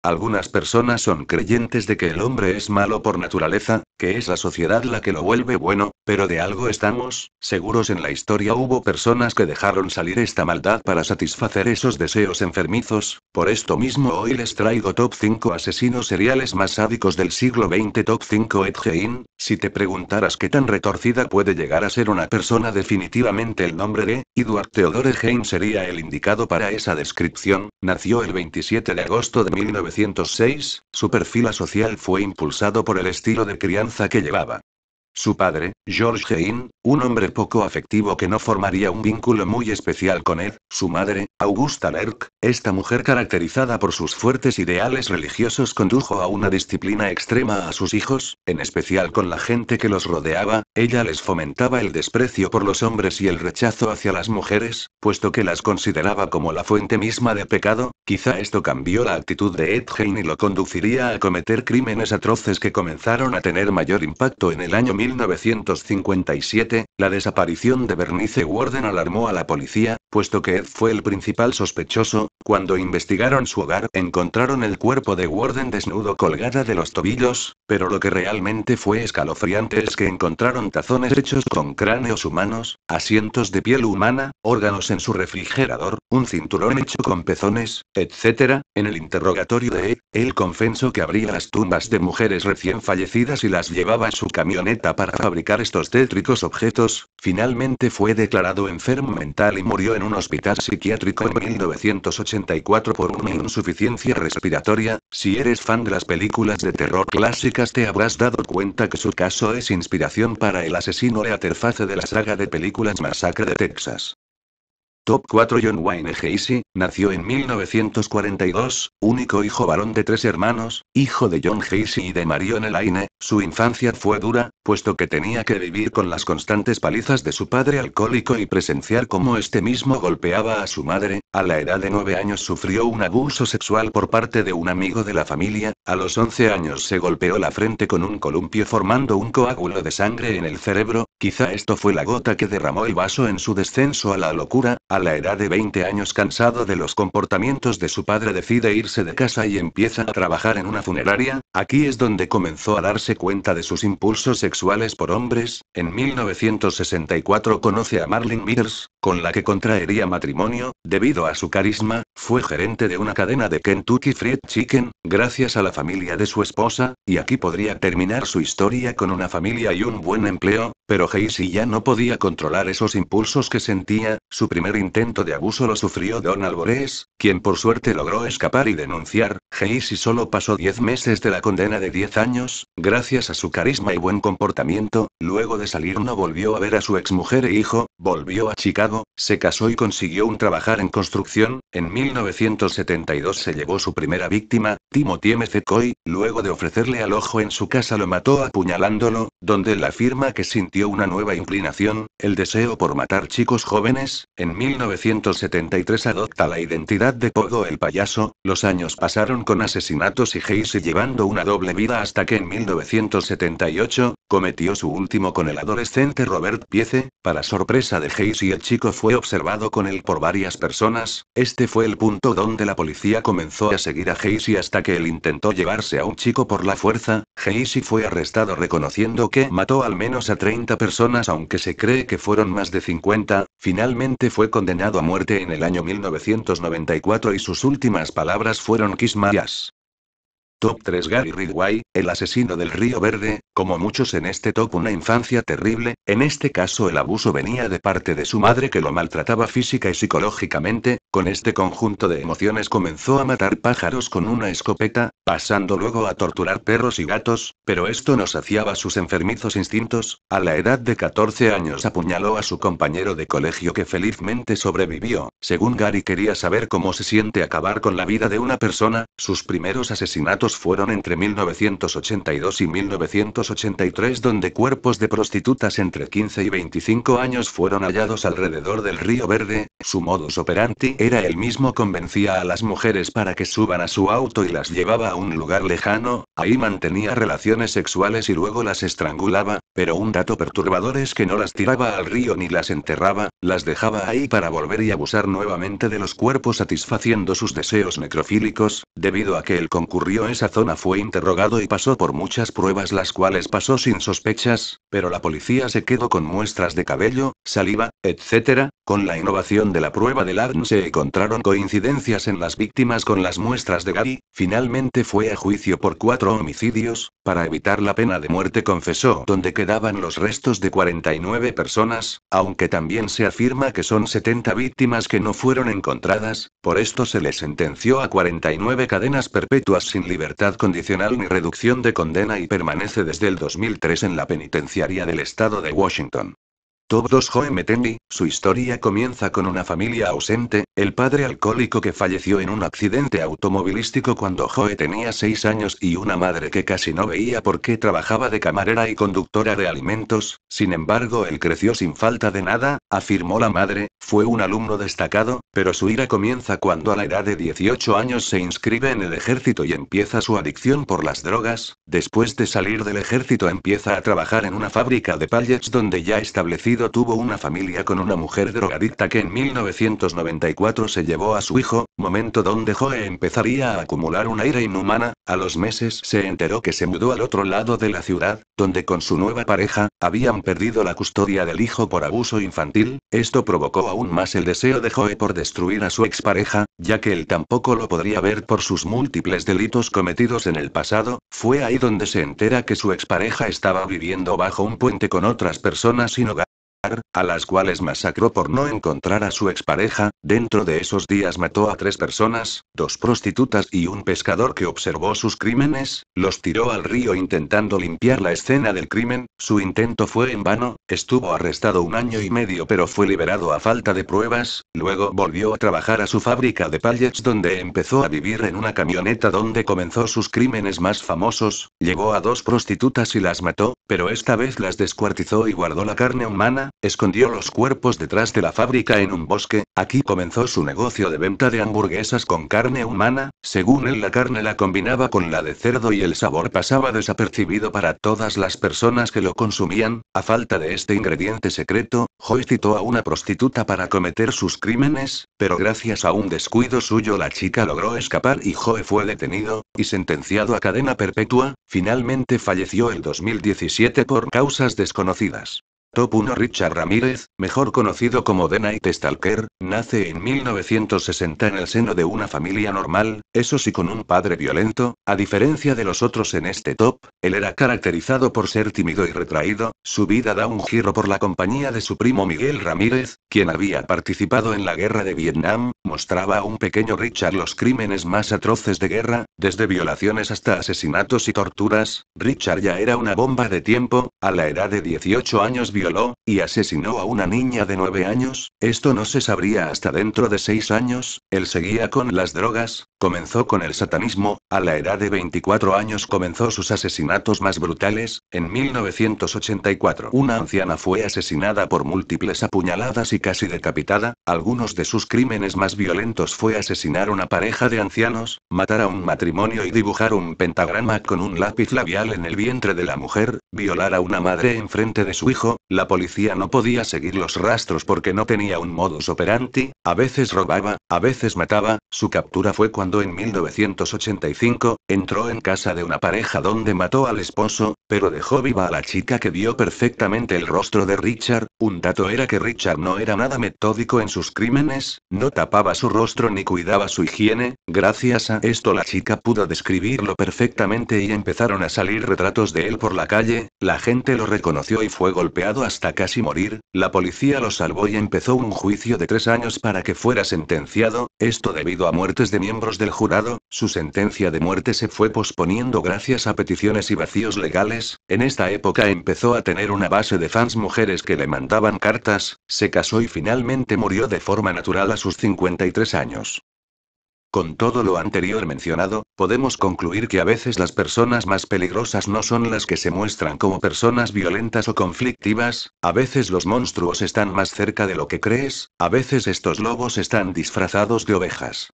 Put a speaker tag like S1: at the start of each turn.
S1: Algunas personas son creyentes de que el hombre es malo por naturaleza, que es la sociedad la que lo vuelve bueno, pero de algo estamos seguros: en la historia hubo personas que dejaron salir esta maldad para satisfacer esos deseos enfermizos. Por esto mismo hoy les traigo top 5 asesinos seriales más sádicos del siglo XX. Top 5. Ed Gein. Si te preguntaras qué tan retorcida puede llegar a ser una persona, definitivamente el nombre de Edward Theodore Gein sería el indicado para esa descripción. Nació el 27 de agosto de 1906, su perfil social fue impulsado por el estilo de crianza que llevaba. Su padre, George Gein, un hombre poco afectivo que no formaría un vínculo muy especial con Ed; su madre, Augusta Lerck, esta mujer caracterizada por sus fuertes ideales religiosos condujo a una disciplina extrema a sus hijos, en especial con la gente que los rodeaba. Ella les fomentaba el desprecio por los hombres y el rechazo hacia las mujeres, puesto que las consideraba como la fuente misma de pecado. Quizá esto cambió la actitud de Ed Gein y lo conduciría a cometer crímenes atroces que comenzaron a tener mayor impacto en el año 1957. La desaparición de Bernice Worden alarmó a la policía, puesto que Ed fue el principal sospechoso. Cuando investigaron su hogar, encontraron el cuerpo de Worden desnudo colgada de los tobillos, pero lo que realmente fue escalofriante es que encontraron tazones hechos con cráneos humanos, asientos de piel humana, órganos en su refrigerador, un cinturón hecho con pezones, etc. En el interrogatorio de Ed, él confesó que abría las tumbas de mujeres recién fallecidas y las llevaba en su camioneta para fabricar estos tétricos objetos. Finalmente fue declarado enfermo mental y murió en un hospital psiquiátrico en 1984 por una insuficiencia respiratoria. Si eres fan de las películas de terror clásicas, te habrás dado cuenta que su caso es inspiración para el asesino Leatherface de la saga de películas Masacre de Texas. Top 4. John Wayne Gacy. Nació en 1942, único hijo varón de 3 hermanos, hijo de John Gacy y de Marion Elaine. Su infancia fue dura, puesto que tenía que vivir con las constantes palizas de su padre alcohólico y presenciar cómo este mismo golpeaba a su madre. A la edad de 9 años sufrió un abuso sexual por parte de un amigo de la familia. A los 11 años se golpeó la frente con un columpio formando un coágulo de sangre en el cerebro. Quizá esto fue la gota que derramó el vaso en su descenso a la locura. A la edad de 20 años, cansado de los comportamientos de su padre, decide irse de casa y empieza a trabajar en una funeraria. Aquí es donde comenzó a darse cuenta de sus impulsos sexuales por hombres. En 1964 conoce a Marlene Mears, con la que contraería matrimonio. Debido a su carisma, fue gerente de una cadena de Kentucky Fried Chicken, gracias a la familia de su esposa, y aquí podría terminar su historia con una familia y un buen empleo. Pero Gacy ya no podía controlar esos impulsos que sentía. Su primer intento de abuso lo sufrió Donald Bores, quien por suerte logró escapar y denunciar. Gacy solo pasó 10 meses de la condena de 10 años, gracias a su carisma y buen comportamiento. Luego de salir no volvió a ver a su exmujer e hijo, volvió a Chicago, se casó y consiguió un trabajar en construcción. En 1972 se llevó su primera víctima, Timothy McCoy. Luego de ofrecerle alojo en su casa lo mató apuñalándolo, donde él afirma que sintió una nueva inclinación, el deseo por matar chicos jóvenes. En 1973 adopta la identidad de Pogo el payaso. Los años pasaron con asesinatos y Gacy llevando una doble vida hasta que en 1978, cometió su último con el adolescente Robert Piece. Para sorpresa de Gacy, el chico fue observado con él por varias personas. Este fue el punto donde la policía comenzó a seguir a Gacy hasta que él intentó llevarse a un chico por la fuerza. Gacy fue arrestado reconociendo que mató al menos a 30 personas, aunque se cree que fueron más de 50. Finalmente fue condenado a muerte en el año 1994 y sus últimas palabras fueron "Kiss my ass". Top 3. Gary Ridgway, el asesino del Río Verde. Como muchos en este top, una infancia terrible. En este caso el abuso venía de parte de su madre, que lo maltrataba física y psicológicamente. Con este conjunto de emociones comenzó a matar pájaros con una escopeta, pasando luego a torturar perros y gatos, pero esto no saciaba sus enfermizos instintos. A la edad de 14 años apuñaló a su compañero de colegio, que felizmente sobrevivió. Según Gary, quería saber cómo se siente acabar con la vida de una persona. Sus primeros asesinatos casos fueron entre 1982 y 1983, donde cuerpos de prostitutas entre 15 y 25 años fueron hallados alrededor del Río Verde. Su modus operandi era el mismo: convencía a las mujeres para que suban a su auto y las llevaba a un lugar lejano, ahí mantenía relaciones sexuales y luego las estrangulaba, pero un dato perturbador es que no las tiraba al río ni las enterraba, las dejaba ahí para volver y abusar nuevamente de los cuerpos, satisfaciendo sus deseos necrofílicos. Debido a que él concurrió a esa zona, fue interrogado y pasó por muchas pruebas, las cuales pasó sin sospechas, pero la policía se quedó con muestras de cabello, saliva, etc. Con la innovación de la prueba del ADN se encontraron coincidencias en las víctimas con las muestras de Gary. Finalmente fue a juicio por 4 homicidios. Para evitar la pena de muerte confesó dónde quedaban los restos de 49 personas, aunque también se afirma que son 70 víctimas que no fueron encontradas. Por esto se le sentenció a 49 cadenas perpetuas sin libertad condicional ni reducción de condena y permanece desde el 2003 en la penitenciaria del estado de Washington. Top 2. Joe Meteny. Su historia comienza con una familia ausente, el padre alcohólico que falleció en un accidente automovilístico cuando Joe tenía 6 años y una madre que casi no veía porque trabajaba de camarera y conductora de alimentos. Sin embargo, él creció sin falta de nada, afirmó la madre. Fue un alumno destacado, pero su ira comienza cuando a la edad de 18 años se inscribe en el ejército y empieza su adicción por las drogas. Después de salir del ejército empieza a trabajar en una fábrica de pallets donde ya establecido tuvo una familia con una mujer drogadicta que en 1994 se llevó a su hijo, momento donde Joe empezaría a acumular una ira inhumana. A los meses se enteró que se mudó al otro lado de la ciudad, donde con su nueva pareja, habían perdido la custodia del hijo por abuso infantil. Esto provocó aún más el deseo de Joe por destruir a su expareja, ya que él tampoco lo podría ver por sus múltiples delitos cometidos en el pasado. Fue ahí donde se entera que su expareja estaba viviendo bajo un puente con otras personas sin hogar, a las cuales masacró por no encontrar a su expareja. Dentro de esos días mató a 3 personas, 2 prostitutas y un pescador que observó sus crímenes, los tiró al río intentando limpiar la escena del crimen. Su intento fue en vano, estuvo arrestado 1 año y medio pero fue liberado a falta de pruebas. Luego volvió a trabajar a su fábrica de pallets donde empezó a vivir en una camioneta donde comenzó sus crímenes más famosos. Llevó a 2 prostitutas y las mató, pero esta vez las descuartizó y guardó la carne humana. Escondió los cuerpos detrás de la fábrica en un bosque. Aquí comenzó su negocio de venta de hamburguesas con carne humana. Según él, la carne la combinaba con la de cerdo y el sabor pasaba desapercibido para todas las personas que lo consumían. A falta de este ingrediente secreto, Joe citó a una prostituta para cometer sus crímenes, pero gracias a un descuido suyo la chica logró escapar y Joe fue detenido y sentenciado a cadena perpetua. Finalmente falleció el 2017 por causas desconocidas. Top 1. Richard Ramírez, mejor conocido como The Night Stalker, nace en 1960 en el seno de una familia normal, eso sí con un padre violento. A diferencia de los otros en este top, él era caracterizado por ser tímido y retraído. Su vida da un giro por la compañía de su primo Miguel Ramírez, quien había participado en la guerra de Vietnam. Mostraba a un pequeño Richard los crímenes más atroces de guerra, desde violaciones hasta asesinatos y torturas. Richard ya era una bomba de tiempo. A la edad de 18 años violó y asesinó a una niña de 9 años. Esto no se sabría hasta dentro de 6 años. Él seguía con las drogas, comenzó con el satanismo. A la edad de 24 años comenzó sus asesinatos más brutales. En 1984, una anciana fue asesinada por múltiples apuñaladas y casi decapitada. Algunos de sus crímenes más violentos fue asesinar una pareja de ancianos, matar a un matrimonio y dibujar un pentagrama con un lápiz labial en el vientre de la mujer, violar a una madre enfrente de su hijo. La policía no podía seguir los rastros porque no tenía un modus operandi. A veces robaba, a veces mataba. Su captura fue cuando en 1985, entró en casa de una pareja donde mató al esposo, pero dejó viva a la chica que vio perfectamente el rostro de Richard. Un dato era que Richard no era nada metódico en sus crímenes, no tapaba su rostro ni cuidaba su higiene. Gracias a esto la chica pudo describirlo perfectamente y empezaron a salir retratos de él por la calle. La gente lo reconoció y fue golpeado hasta casi morir. La policía lo salvó y empezó un juicio de 3 años para que fuera sentenciado, esto debido a muertes de miembros del jurado. Su sentencia de muerte se fue posponiendo gracias a peticiones y vacíos legales. En esta época empezó a tener una base de fans mujeres que le mandaban cartas. Se casó y finalmente murió de forma natural a sus 53 años. Con todo lo anterior mencionado, podemos concluir que a veces las personas más peligrosas no son las que se muestran como personas violentas o conflictivas, a veces los monstruos están más cerca de lo que crees, a veces estos lobos están disfrazados de ovejas.